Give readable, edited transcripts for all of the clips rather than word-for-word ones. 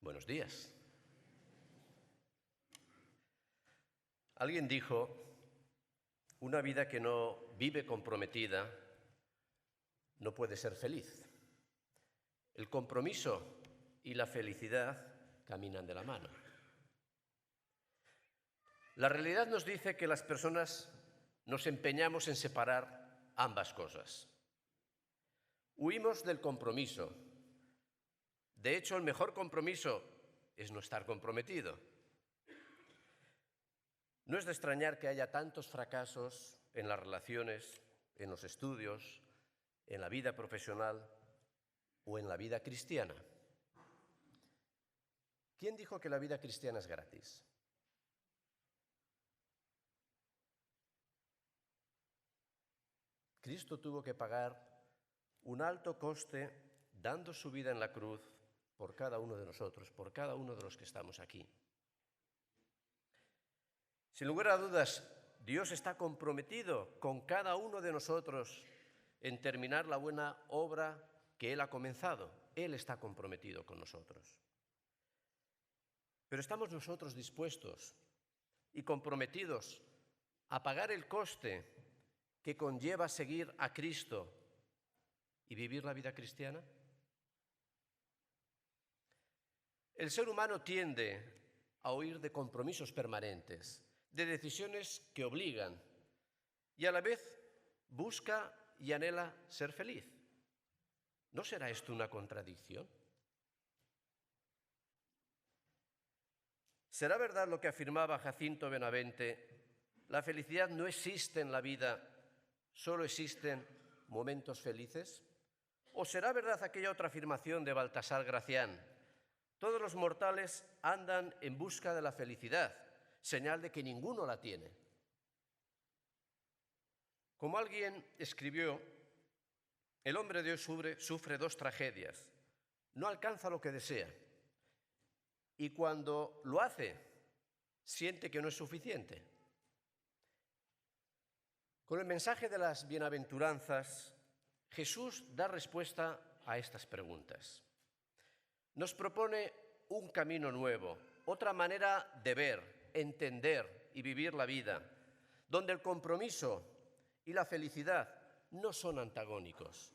Buenos días. Alguien dijo, una vida que no vive comprometida no puede ser feliz. El compromiso y la felicidad caminan de la mano. La realidad nos dice que las personas nos empeñamos en separar ambas cosas. Huimos del compromiso. De hecho, el mejor compromiso es no estar comprometido. No es de extrañar que haya tantos fracasos en las relaciones, en los estudios, en la vida profesional o en la vida cristiana. ¿Quién dijo que la vida cristiana es gratis? Cristo tuvo que pagar un alto coste dando su vida en la cruz por cada uno de nosotros, por cada uno de los que estamos aquí. Sin lugar a dudas, Dios está comprometido con cada uno de nosotros en terminar la buena obra que Él ha comenzado. Él está comprometido con nosotros. Pero ¿estamos nosotros dispuestos y comprometidos a pagar el coste que conlleva seguir a Cristo y vivir la vida cristiana? El ser humano tiende a huir de compromisos permanentes, de decisiones que obligan, y a la vez busca y anhela ser feliz. ¿No será esto una contradicción? ¿Será verdad lo que afirmaba Jacinto Benavente? La felicidad no existe en la vida, solo existen momentos felices. ¿O será verdad aquella otra afirmación de Baltasar Gracián? Todos los mortales andan en busca de la felicidad, señal de que ninguno la tiene. Como alguien escribió, el hombre de hoy sufre dos tragedias. No alcanza lo que desea y cuando lo hace, siente que no es suficiente. Con el mensaje de las bienaventuranzas, Jesús da respuesta a estas preguntas. Nos propone un camino nuevo, otra manera de ver, entender y vivir la vida, donde el compromiso y la felicidad no son antagónicos.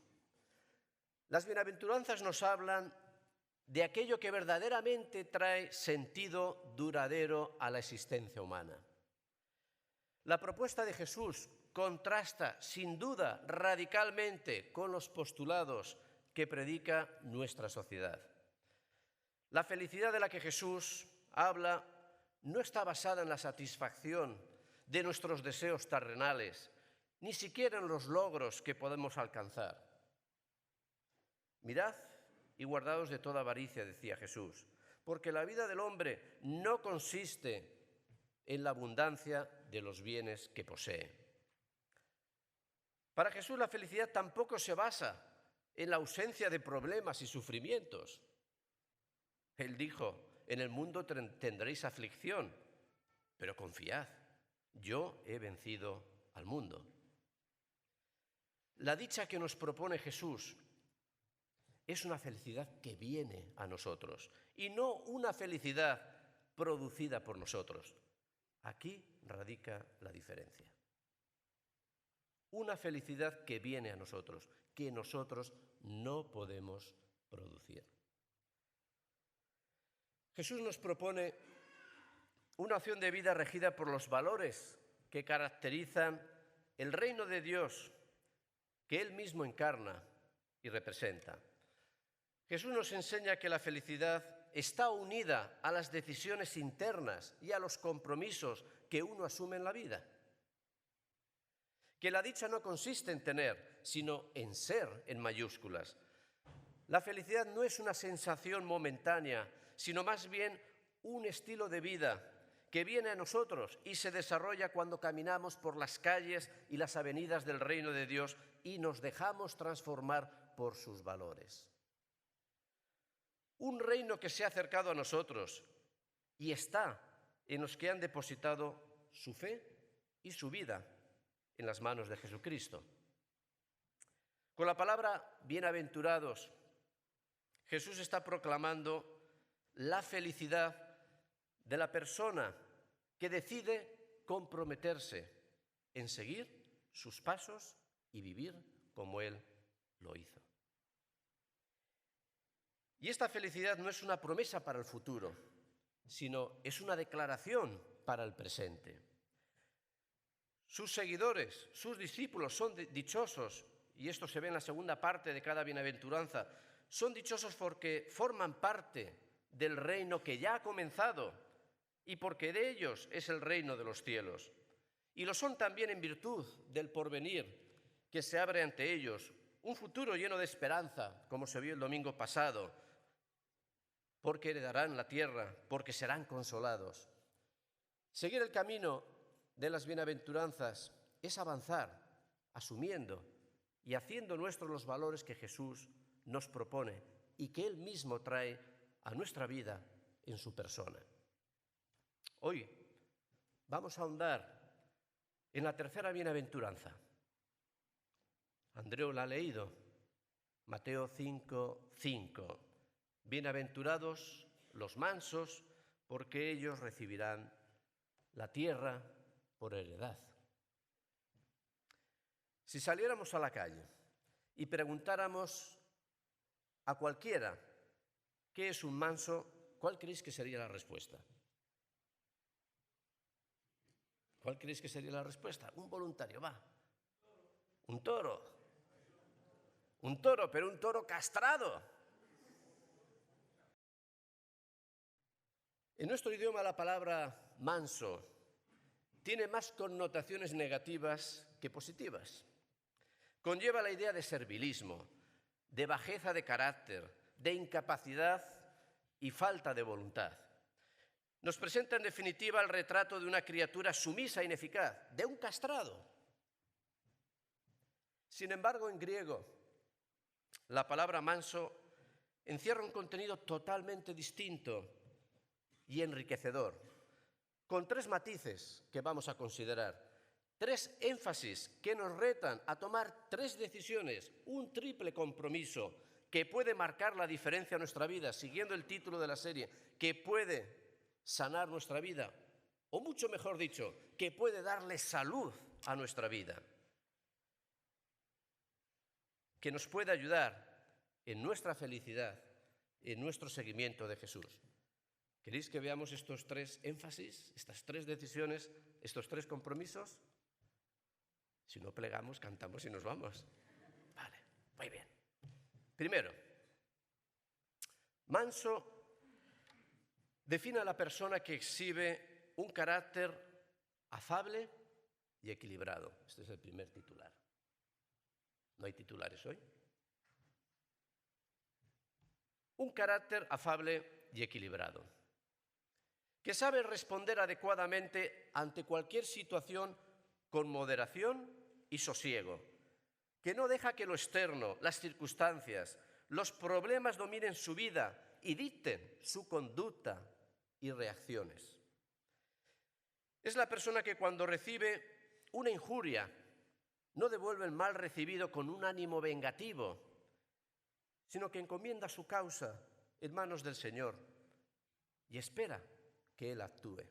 Las bienaventuranzas nos hablan de aquello que verdaderamente trae sentido duradero a la existencia humana. La propuesta de Jesús contrasta, sin duda, radicalmente con los postulados que predica nuestra sociedad. La felicidad de la que Jesús habla no está basada en la satisfacción de nuestros deseos terrenales, ni siquiera en los logros que podemos alcanzar. Mirad y guardaos de toda avaricia, decía Jesús, porque la vida del hombre no consiste en la abundancia de los bienes que posee. Para Jesús la felicidad tampoco se basa en la ausencia de problemas y sufrimientos. Él dijo, en el mundo tendréis aflicción, pero confiad, yo he vencido al mundo. La dicha que nos propone Jesús es una felicidad que viene a nosotros y no una felicidad producida por nosotros. Aquí radica la diferencia. Una felicidad que viene a nosotros, que nosotros no podemos producir. Jesús nos propone una opción de vida regida por los valores que caracterizan el reino de Dios que Él mismo encarna y representa. Jesús nos enseña que la felicidad está unida a las decisiones internas y a los compromisos que uno asume en la vida. Que la dicha no consiste en tener, sino en ser en mayúsculas. La felicidad no es una sensación momentánea, sino más bien un estilo de vida que viene a nosotros y se desarrolla cuando caminamos por las calles y las avenidas del reino de Dios y nos dejamos transformar por sus valores. Un reino que se ha acercado a nosotros y está en los que han depositado su fe y su vida en las manos de Jesucristo. Con la palabra bienaventurados, Jesús está proclamando la felicidad de la persona que decide comprometerse en seguir sus pasos y vivir como Él lo hizo. Y esta felicidad no es una promesa para el futuro, sino es una declaración para el presente. Sus seguidores, sus discípulos son dichosos, y esto se ve en la segunda parte de cada bienaventuranza, son dichosos porque forman parte del reino que ya ha comenzado y porque de ellos es el reino de los cielos. Y lo son también en virtud del porvenir que se abre ante ellos, un futuro lleno de esperanza, como se vio el domingo pasado, porque heredarán la tierra, porque serán consolados. Seguir el camino de las bienaventuranzas es avanzar, asumiendo y haciendo nuestros los valores que Jesús nos propone y que Él mismo trae a nuestra vida en su persona. Hoy vamos a ahondar en la tercera bienaventuranza. Andreu la ha leído, Mateo 5:5. Bienaventurados los mansos, porque ellos recibirán la tierra por heredad. Si saliéramos a la calle y preguntáramos a cualquiera qué es un manso, ¿cuál creéis que sería la respuesta? ¿Cuál creéis que sería la respuesta? Un voluntario, va. Un toro. Un toro, pero un toro castrado. En nuestro idioma la palabra manso tiene más connotaciones negativas que positivas. Conlleva la idea de servilismo, de bajeza de carácter, de incapacidad y falta de voluntad. Nos presenta en definitiva el retrato de una criatura sumisa e ineficaz, de un castrado. Sin embargo, en griego, la palabra manso encierra un contenido totalmente distinto y enriquecedor, con tres matices que vamos a considerar, tres énfasis que nos retan a tomar tres decisiones, un triple compromiso que puede marcar la diferencia en nuestra vida, siguiendo el título de la serie, que puede sanar nuestra vida, o mucho mejor dicho, que puede darle salud a nuestra vida, que nos puede ayudar en nuestra felicidad, en nuestro seguimiento de Jesús. ¿Queréis que veamos estos tres énfasis, estas tres decisiones, estos tres compromisos? Si no plegamos, cantamos y nos vamos. Vale, muy bien. Primero, manso define a la persona que exhibe un carácter afable y equilibrado. Este es el primer titular. ¿No hay titulares hoy? Un carácter afable y equilibrado, que sabe responder adecuadamente ante cualquier situación con moderación y sosiego, que no deja que lo externo, las circunstancias, los problemas dominen su vida y dicten su conducta y reacciones. Es la persona que cuando recibe una injuria no devuelve el mal recibido con un ánimo vengativo, sino que encomienda su causa en manos del Señor y espera que Él actúe.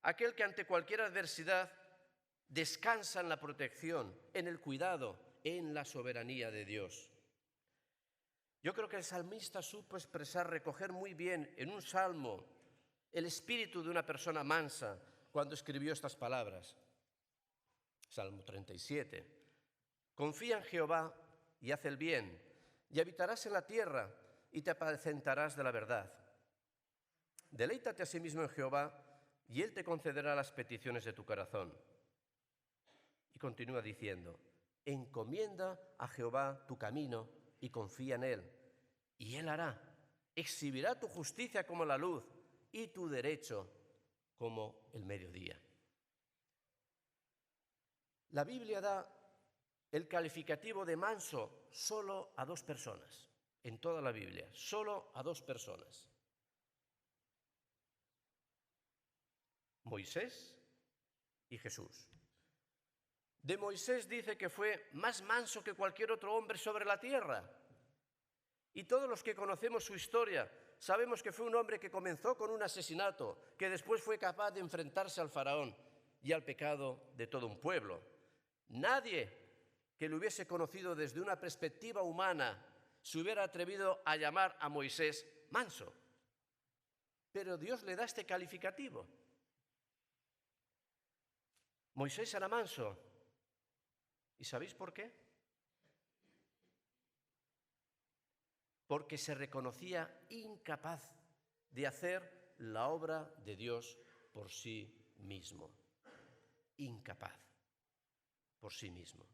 Aquel que ante cualquier adversidad descansa en la protección, en el cuidado, en la soberanía de Dios. Yo creo que el salmista supo expresar, recoger muy bien en un salmo el espíritu de una persona mansa cuando escribió estas palabras. Salmo 37. Confía en Jehová y haz el bien, y habitarás en la tierra y te apacentarás de la verdad. Deleítate a sí mismo en Jehová y Él te concederá las peticiones de tu corazón. Y continúa diciendo, encomienda a Jehová tu camino y confía en Él, y Él hará. Exhibirá tu justicia como la luz y tu derecho como el mediodía. La Biblia da el calificativo de manso solo a dos personas, en toda la Biblia, solo a dos personas. Moisés y Jesús. De Moisés dice que fue más manso que cualquier otro hombre sobre la tierra. Y todos los que conocemos su historia sabemos que fue un hombre que comenzó con un asesinato, que después fue capaz de enfrentarse al faraón y al pecado de todo un pueblo. Nadie que lo hubiese conocido desde una perspectiva humana se hubiera atrevido a llamar a Moisés manso. Pero Dios le da este calificativo. Moisés era manso. ¿Y sabéis por qué? Porque se reconocía incapaz de hacer la obra de Dios por sí mismo. Incapaz por sí mismo.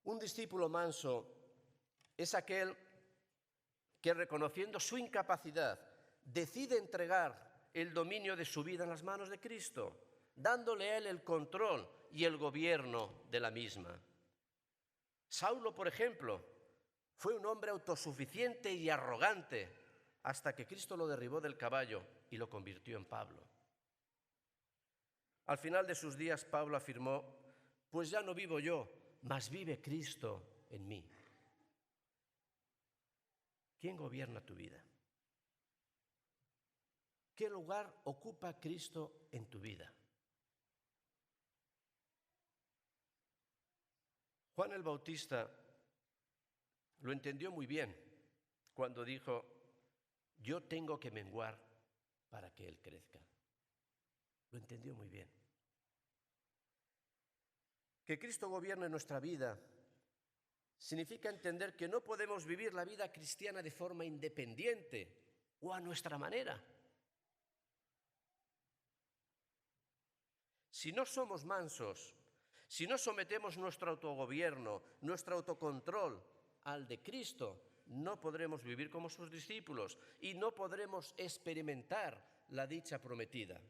Un discípulo manso es aquel que, reconociendo su incapacidad, decide entregar el dominio de su vida en las manos de Cristo, dándole a él el control y el gobierno de la misma. Saulo, por ejemplo, fue un hombre autosuficiente y arrogante hasta que Cristo lo derribó del caballo y lo convirtió en Pablo. Al final de sus días, Pablo afirmó: pues ya no vivo yo, mas vive Cristo en mí. ¿Quién gobierna tu vida? ¿Qué lugar ocupa Cristo en tu vida? Juan el Bautista lo entendió muy bien cuando dijo: yo tengo que menguar para que Él crezca. Lo entendió muy bien. Que Cristo gobierne nuestra vida significa entender que no podemos vivir la vida cristiana de forma independiente o a nuestra manera. Si no somos mansos, si no sometemos nuestro autogobierno, nuestro autocontrol al de Cristo, no podremos vivir como sus discípulos y no podremos experimentar la dicha prometida.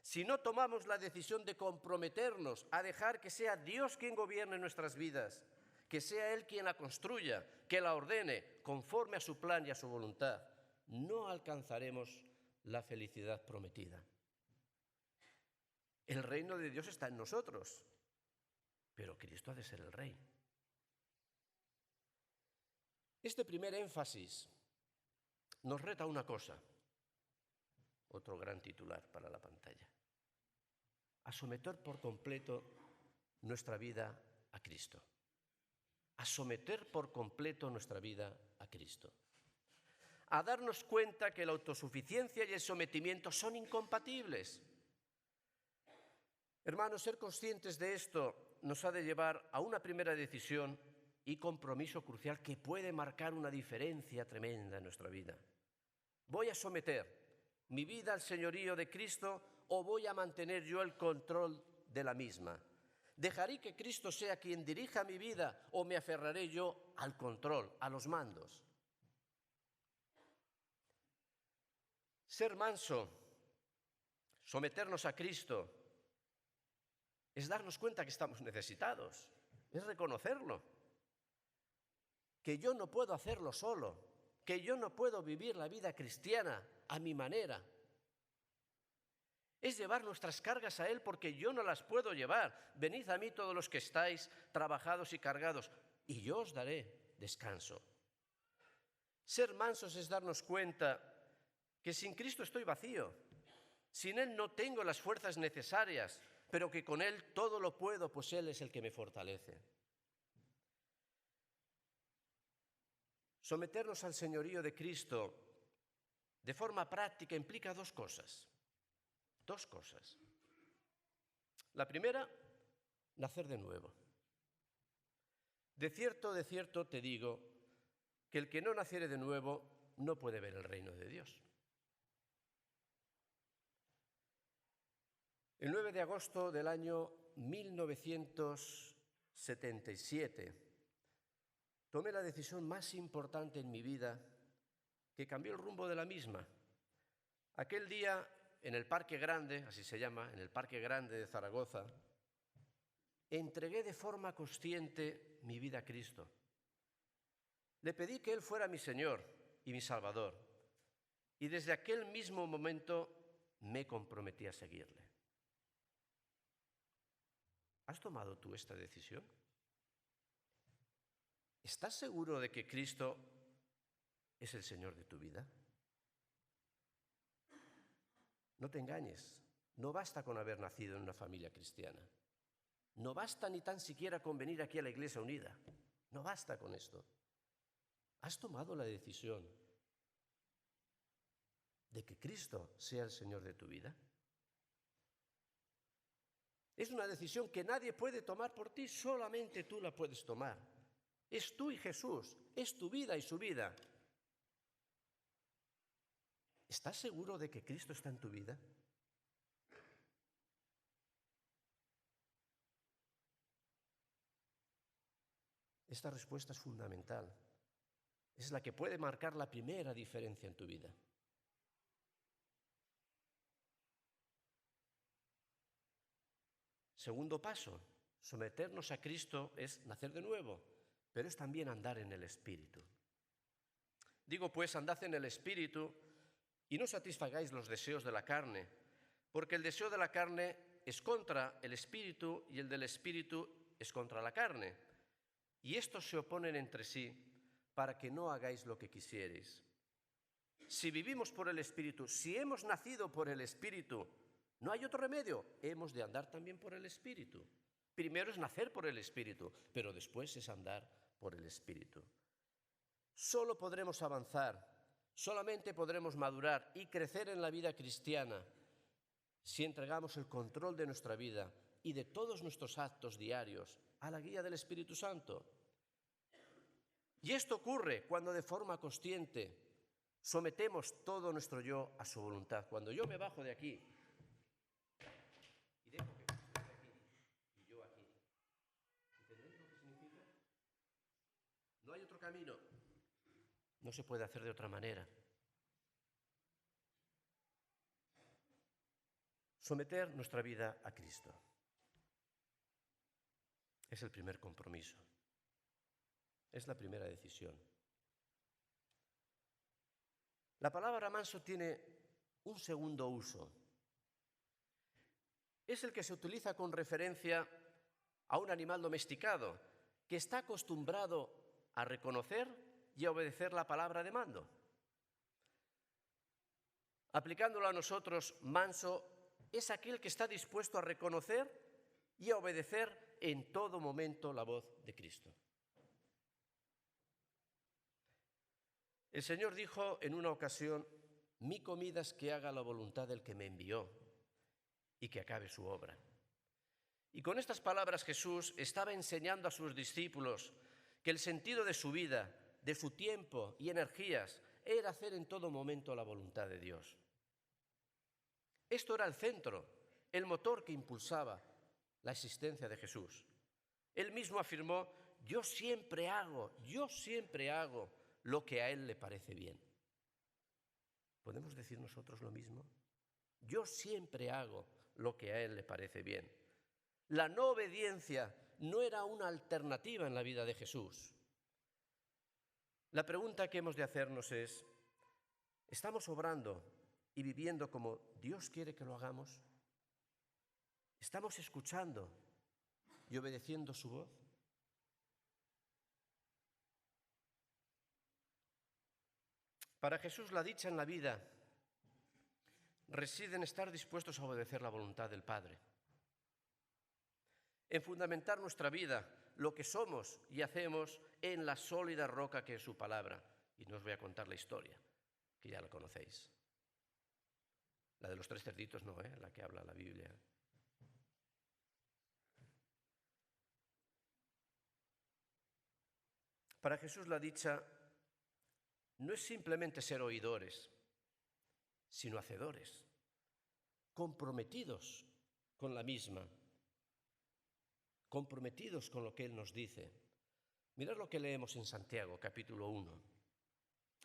Si no tomamos la decisión de comprometernos a dejar que sea Dios quien gobierne nuestras vidas, que sea Él quien la construya, que la ordene conforme a su plan y a su voluntad, no alcanzaremos la felicidad prometida. El reino de Dios está en nosotros, pero Cristo ha de ser el Rey. Este primer énfasis nos reta una cosa, otro gran titular para la pantalla: a someter por completo nuestra vida a Cristo. A someter por completo nuestra vida a Cristo. A darnos cuenta que la autosuficiencia y el sometimiento son incompatibles. Hermanos, ser conscientes de esto nos ha de llevar a una primera decisión y compromiso crucial que puede marcar una diferencia tremenda en nuestra vida. ¿Voy a someter mi vida al señorío de Cristo o voy a mantener yo el control de la misma? ¿Dejaré que Cristo sea quien dirija mi vida o me aferraré yo al control, a los mandos? Ser manso, someternos a Cristo, es darnos cuenta que estamos necesitados, es reconocerlo, que yo no puedo hacerlo solo, que yo no puedo vivir la vida cristiana a mi manera. Es llevar nuestras cargas a Él porque yo no las puedo llevar. Venid a mí todos los que estáis trabajados y cargados, y yo os daré descanso. Ser mansos es darnos cuenta que sin Cristo estoy vacío. Sin Él no tengo las fuerzas necesarias, pero que con Él todo lo puedo, pues Él es el que me fortalece. Someternos al señorío de Cristo de forma práctica implica dos cosas. Dos cosas. La primera, nacer de nuevo. De cierto te digo que el que no naciere de nuevo no puede ver el reino de Dios. El 9 de agosto del año 1977 tomé la decisión más importante en mi vida que cambió el rumbo de la misma. Aquel día, en el Parque Grande, así se llama, en el Parque Grande de Zaragoza, entregué de forma consciente mi vida a Cristo. Le pedí que Él fuera mi Señor y mi Salvador, y desde aquel mismo momento me comprometí a seguirle. ¿Has tomado tú esta decisión? ¿Estás seguro de que Cristo es el Señor de tu vida? No te engañes, no basta con haber nacido en una familia cristiana. No basta ni tan siquiera con venir aquí a la Iglesia Unida. No basta con esto. ¿Has tomado la decisión de que Cristo sea el Señor de tu vida? Es una decisión que nadie puede tomar por ti, solamente tú la puedes tomar. Es tú y Jesús, es tu vida y su vida. ¿Estás seguro de que Cristo está en tu vida? Esta respuesta es fundamental. Es la que puede marcar la primera diferencia en tu vida. Segundo paso, someternos a Cristo es nacer de nuevo, pero es también andar en el Espíritu. Digo pues, andad en el Espíritu y no satisfagáis los deseos de la carne, porque el deseo de la carne es contra el Espíritu y el del Espíritu es contra la carne. Y estos se oponen entre sí para que no hagáis lo que quisierais. Si vivimos por el Espíritu, si hemos nacido por el Espíritu, no hay otro remedio, hemos de andar también por el Espíritu. Primero es nacer por el Espíritu, pero después es andar por el Espíritu. Solo podremos avanzar, solamente podremos madurar y crecer en la vida cristiana si entregamos el control de nuestra vida y de todos nuestros actos diarios a la guía del Espíritu Santo. Y esto ocurre cuando de forma consciente sometemos todo nuestro yo a su voluntad. Cuando yo me bajo de aquí y dejo que Jesús esté aquí y yo aquí, ¿entendéis lo que significa? No hay otro camino. No se puede hacer de otra manera. Someter nuestra vida a Cristo es el primer compromiso. Es la primera decisión. La palabra manso tiene un segundo uso. Es el que se utiliza con referencia a un animal domesticado que está acostumbrado a reconocer y a obedecer la palabra de mando. Aplicándolo a nosotros, manso es aquel que está dispuesto a reconocer y a obedecer en todo momento la voz de Cristo. El Señor dijo en una ocasión: mi comida es que haga la voluntad del que me envió y que acabe su obra. Y con estas palabras Jesús estaba enseñando a sus discípulos que el sentido de su vida, de su tiempo y energías era hacer en todo momento la voluntad de Dios. Esto era el centro, el motor que impulsaba la existencia de Jesús. Él mismo afirmó: yo siempre hago lo que a Él le parece bien. ¿Podemos decir nosotros lo mismo? Yo siempre hago lo que a Él le parece bien. La no obediencia no era una alternativa en la vida de Jesús. La pregunta que hemos de hacernos es: ¿estamos obrando y viviendo como Dios quiere que lo hagamos? ¿Estamos escuchando y obedeciendo su voz? Para Jesús, la dicha en la vida reside en estar dispuestos a obedecer la voluntad del Padre, en fundamentar nuestra vida, lo que somos y hacemos, en la sólida roca que es su palabra. Y no os voy a contar la historia, que ya la conocéis. La de los 3 cerditos no, la que habla la Biblia. Para Jesús la dicha no es simplemente ser oidores, sino hacedores, comprometidos con la misma, comprometidos con lo que Él nos dice. Mirad lo que leemos en Santiago, capítulo 1,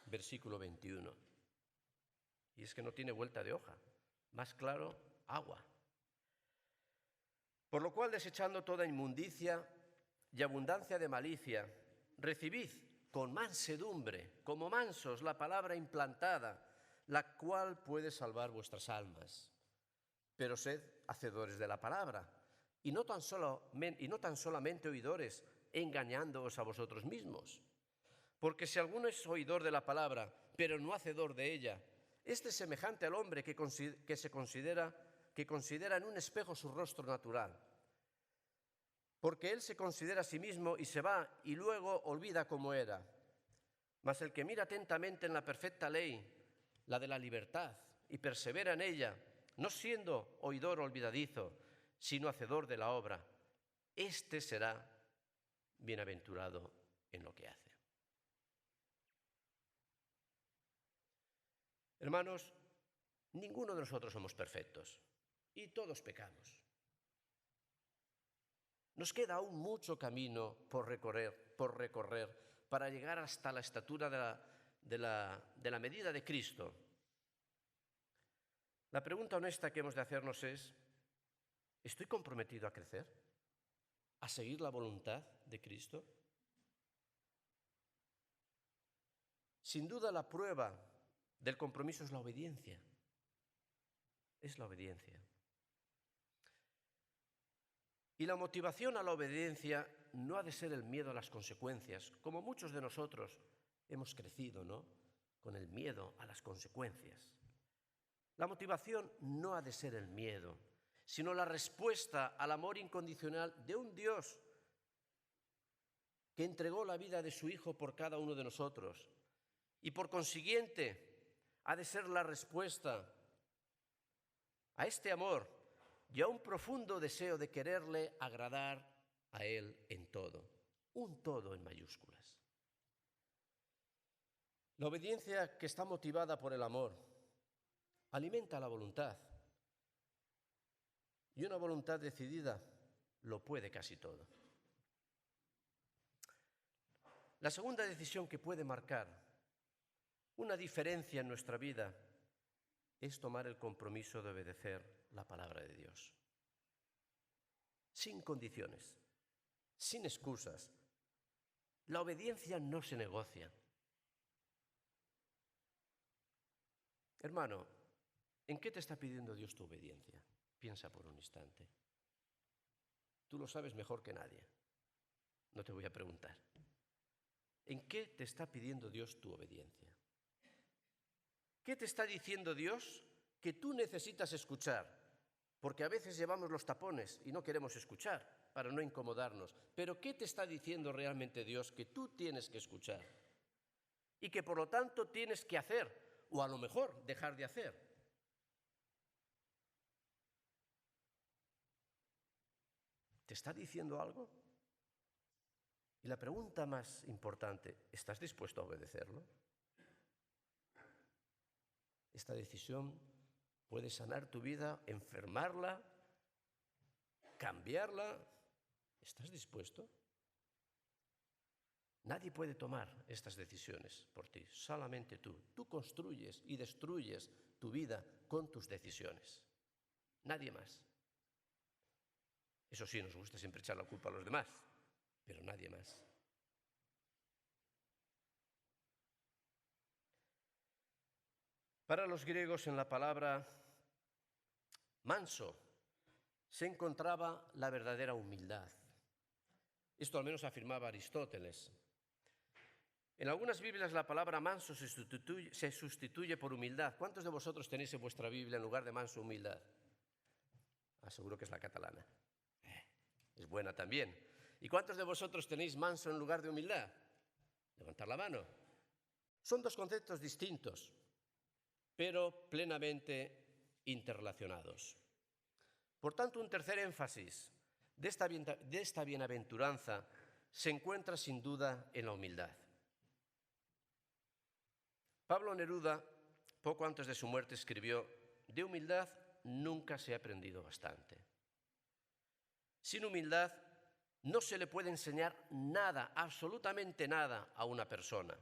versículo 21. Y es que no tiene vuelta de hoja. Más claro, agua. Por lo cual, desechando toda inmundicia y abundancia de malicia, recibid con mansedumbre, como mansos, la palabra implantada, la cual puede salvar vuestras almas. Pero sed hacedores de la palabra, y no tan solamente oidores, engañándoos a vosotros mismos. Porque si alguno es oidor de la palabra, pero no hacedor de ella, este es semejante al hombre que considera en un espejo su rostro natural. Porque él se considera a sí mismo y se va y luego olvida cómo era. Mas el que mira atentamente en la perfecta ley, la de la libertad, y persevera en ella, no siendo oidor olvidadizo, sino hacedor de la obra, éste será bienaventurado en lo que hace. Hermanos, ninguno de nosotros somos perfectos y todos pecamos. Nos queda aún mucho camino por recorrer para llegar hasta la estatura de la medida de Cristo. La pregunta honesta que hemos de hacernos es, ¿estoy comprometido a crecer? ¿A seguir la voluntad de Cristo? Sin duda la prueba del compromiso es la obediencia. Es la obediencia. Y la motivación a la obediencia no ha de ser el miedo a las consecuencias, como muchos de nosotros hemos crecido, ¿no?, con el miedo a las consecuencias. La motivación no ha de ser el miedo, sino la respuesta al amor incondicional de un Dios que entregó la vida de su Hijo por cada uno de nosotros. Y por consiguiente, ha de ser la respuesta a este amor y a un profundo deseo de quererle agradar a Él en todo, un todo en mayúsculas. La obediencia que está motivada por el amor alimenta la voluntad, y una voluntad decidida lo puede casi todo. La segunda decisión que puede marcar una diferencia en nuestra vida es tomar el compromiso de obedecer la palabra de Dios. Sin condiciones, sin excusas. La obediencia no se negocia. Hermano, ¿en qué te está pidiendo Dios tu obediencia? Piensa por un instante. Tú lo sabes mejor que nadie. No te voy a preguntar. ¿En qué te está pidiendo Dios tu obediencia? ¿Qué te está diciendo Dios que tú necesitas escuchar? Porque a veces llevamos los tapones y no queremos escuchar para no incomodarnos. Pero ¿qué te está diciendo realmente Dios que tú tienes que escuchar? Y que por lo tanto tienes que hacer, o a lo mejor dejar de hacer. ¿Te está diciendo algo? Y la pregunta más importante, ¿estás dispuesto a obedecerlo? Esta decisión puede sanar tu vida, enfermarla, cambiarla. ¿Estás dispuesto? Nadie puede tomar estas decisiones por ti, solamente tú. Tú construyes y destruyes tu vida con tus decisiones. Nadie más. Eso sí, nos gusta siempre echar la culpa a los demás, pero nadie más. Para los griegos, en la palabra manso se encontraba la verdadera humildad. Esto al menos afirmaba Aristóteles. En algunas Biblias la palabra manso se sustituye por humildad. ¿Cuántos de vosotros tenéis en vuestra Biblia en lugar de manso humildad? Seguro que es la catalana. Es buena también. ¿Y cuántos de vosotros tenéis manso en lugar de humildad? Levantad la mano. Son dos conceptos distintos, pero plenamente interrelacionados. Por tanto, un tercer énfasis de esta bienaventuranza se encuentra sin duda en la humildad. Pablo Neruda, poco antes de su muerte, escribió: de humildad nunca se ha aprendido bastante. Sin humildad no se le puede enseñar nada, absolutamente nada, a una persona.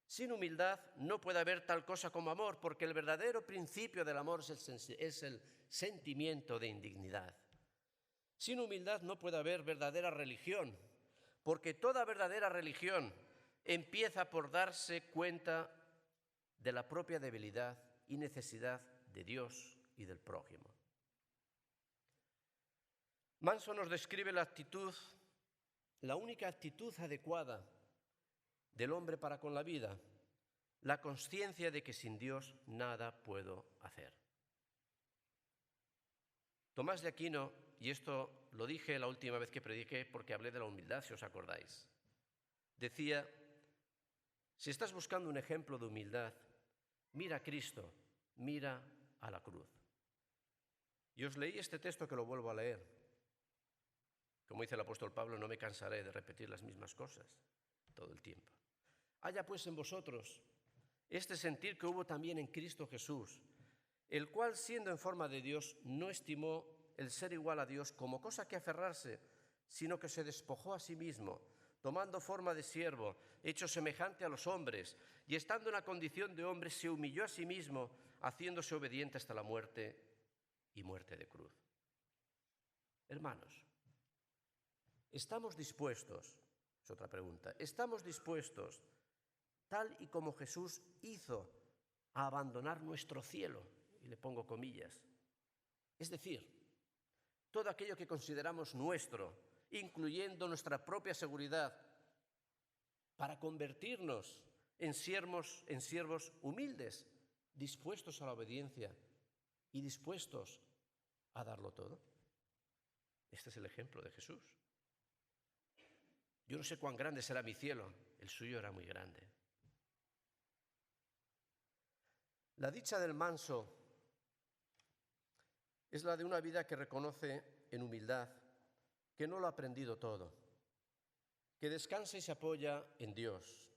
Sin humildad no puede haber tal cosa como amor, porque el verdadero principio del amor es el sentimiento de indignidad. Sin humildad no puede haber verdadera religión, porque toda verdadera religión empieza por darse cuenta de la propia debilidad y necesidad de Dios y del prójimo. Manso nos describe la actitud la única actitud adecuada del hombre para con la vida, la consciencia de que sin Dios nada puedo hacer. Tomás de Aquino, y esto lo dije la última vez que prediqué porque hablé de la humildad, si os acordáis, decía: si estás buscando un ejemplo de humildad, mira a Cristo, mira a la cruz. Y os leí este texto que lo vuelvo a leer. Como dice el apóstol Pablo, no me cansaré de repetir las mismas cosas todo el tiempo. Haya pues en vosotros este sentir que hubo también en Cristo Jesús, el cual, siendo en forma de Dios, no estimó el ser igual a Dios como cosa que aferrarse, sino que se despojó a sí mismo, tomando forma de siervo, hecho semejante a los hombres, y estando en la condición de hombre, se humilló a sí mismo, haciéndose obediente hasta la muerte y muerte de cruz. Hermanos, ¿estamos dispuestos? Es otra pregunta. ¿Estamos dispuestos, tal y como Jesús hizo, a abandonar nuestro cielo? Y le pongo comillas. Es decir, todo aquello que consideramos nuestro, incluyendo nuestra propia seguridad, para convertirnos en siervos humildes, dispuestos a la obediencia y dispuestos a darlo todo. Este es el ejemplo de Jesús. Yo no sé cuán grande será mi cielo, el suyo era muy grande. La dicha del manso es la de una vida que reconoce en humildad que no lo ha aprendido todo, que descansa y se apoya en Dios,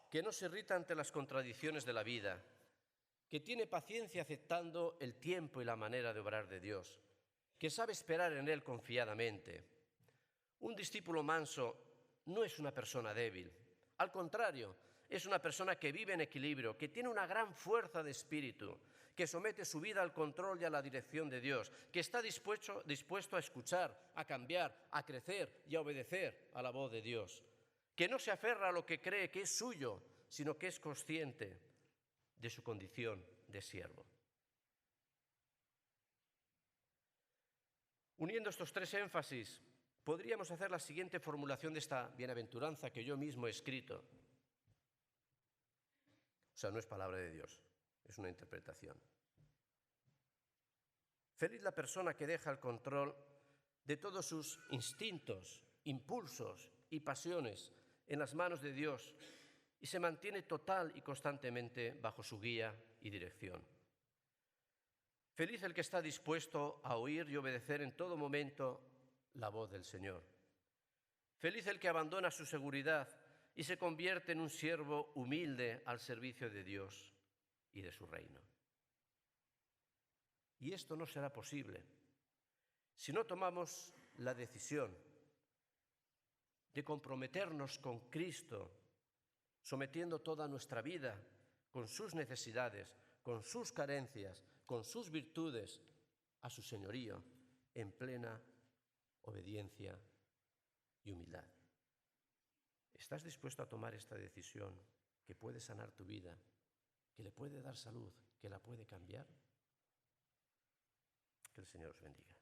que no se irrita ante las contradicciones de la vida, que tiene paciencia aceptando el tiempo y la manera de obrar de Dios, que sabe esperar en Él confiadamente. Un discípulo manso no es una persona débil, al contrario, es una persona que vive en equilibrio, que tiene una gran fuerza de espíritu, que somete su vida al control y a la dirección de Dios, que está dispuesto a escuchar, a cambiar, a crecer y a obedecer a la voz de Dios, que no se aferra a lo que cree que es suyo, sino que es consciente de su condición de siervo. Uniendo estos tres énfasis, podríamos hacer la siguiente formulación de esta bienaventuranza que yo mismo he escrito. O sea, no es palabra de Dios, es una interpretación. Feliz la persona que deja el control de todos sus instintos, impulsos y pasiones en las manos de Dios y se mantiene total y constantemente bajo su guía y dirección. Feliz el que está dispuesto a oír y obedecer en todo momento la voz del Señor. Feliz el que abandona su seguridad y se convierte en un siervo humilde al servicio de Dios y de su reino. Y esto no será posible si no tomamos la decisión de comprometernos con Cristo, sometiendo toda nuestra vida con sus necesidades, con sus carencias, con sus virtudes, a su señorío, en plena obediencia y humildad. ¿Estás dispuesto a tomar esta decisión que puede sanar tu vida, que le puede dar salud, que la puede cambiar? Que el Señor os bendiga.